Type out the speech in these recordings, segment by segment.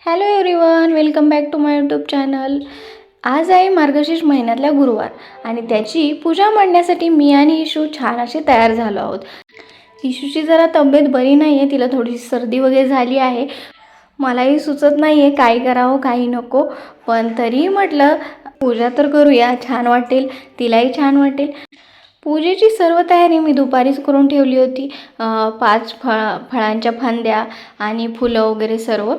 Hello everyone, welcome back to my YouTube channel. आज आहे मार्गशीर्ष महिन्यातला गुरुवार आणि त्याची पूजा मांडण्यासाठी मी आणि इशू छान असे तयार झालो आहोत. इशूची जरा तब्येत बरी नाही आहे, तिला थोडीशी सर्दी वगैरे झाली आहे. मलाही सुचत नाही आहे काय करावं काही नको, पण तरीही म्हटलं पूजा तर करूया, छान वाटेल, तिलाही छान वाटेल. पूजेची सर्व तयारी मी दुपारीच करून ठेवली होती. 5 फळांच्या फांद्या आणि फुलं वगैरे सर्व.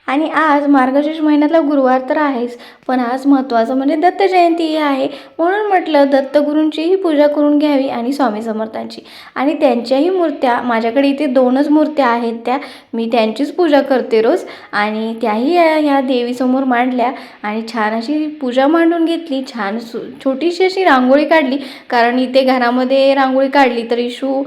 आणि आज मार्गशीर्ष महिन्यातला गुरुवार तर आहेच, पण आज महत्त्वाचं म्हणजे दत्त जयंती आहे. म्हणून म्हटलं दत्तगुरूंचीही पूजा करून घ्यावी आणि स्वामी समर्थांची. आणि त्यांच्याही मूर्त्या माझ्याकडे इथे 2च मूर्त्या आहेत, त्या मी त्यांचीच पूजा करते रोज. आणि त्याही ह्या देवीसमोर मांडल्या आणि छान अशी पूजा मांडून घेतली. छान छोटीशी अशी रांगोळी काढली, कारण इथे घरामध्ये रांगोळी काढली तर इशू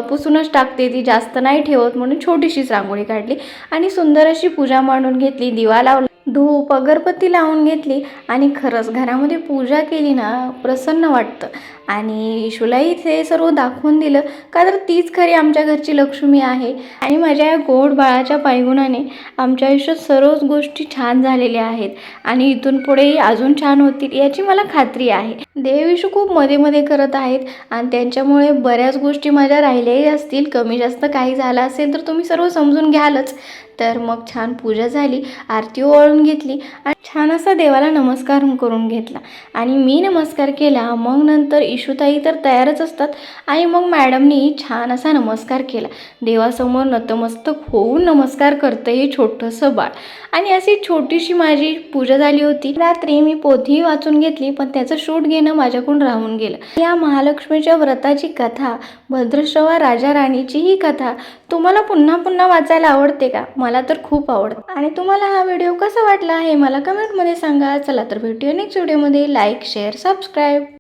पुसूनच टाकते, ती जास्त नाही ठेवत, म्हणून छोटीशीच रांगोळी काढली आणि सुंदर अशी पूजा मांडून घेतली. दिवा लावला, धूप अगरबत्ती लावून घेतली आणि खरंच घरामध्ये पूजा केली ना प्रसन्न वाटतं. आणि इशूलाही ते सर्व दाखवून दिलं, का तर तीच खरी आमच्या घरची लक्ष्मी आहे. आणि माझ्या या गोड बाळाच्या पायगुणाने आमच्या आयुष्यात सर्वच गोष्टी छान झालेल्या आहेत आणि इथून पुढेही अजून छान होतील याची मला खात्री आहे. देव इशू खूप मध्ये मध्ये करत आहेत आणि त्यांच्यामुळे बऱ्याच गोष्टी माझ्या राहिल्याही असतील. कमी जास्त काही झालं असेल तर तुम्ही सर्व समजून घ्यालच. तर मग छान पूजा झाली, आरती ओवाळून घेतली आणि छान असा देवाला नमस्कार करून घेतला. आणि मी नमस्कार केला, मग नंतर इशूताई तर तयारच असतात आणि मग मॅडमनी छान असा नमस्कार केला. देवासमोर नतमस्तक होऊन नमस्कार करतं हे छोटंसं बाळ. आणि अशी छोटीशी माझी पूजा झाली होती. रात्री मी पोथी वाचून घेतली, पण त्याचं शूट घेणं माझ्याकडून राहून गेलं. या महालक्ष्मीच्या व्रताची कथा, भद्रश्रवा राजा राणीची ही कथा तुम्हाला पुन्हा पुन्हा वाचायला आवडते का? मला तर खूप आवडतं. आणि तुम्हाला हा व्हिडिओ कसा वाटला हे मला कमेंटमध्ये सांगा. चला तर भेटूया नेक्स्ट व्हिडिओमध्ये. Like, share, subscribe.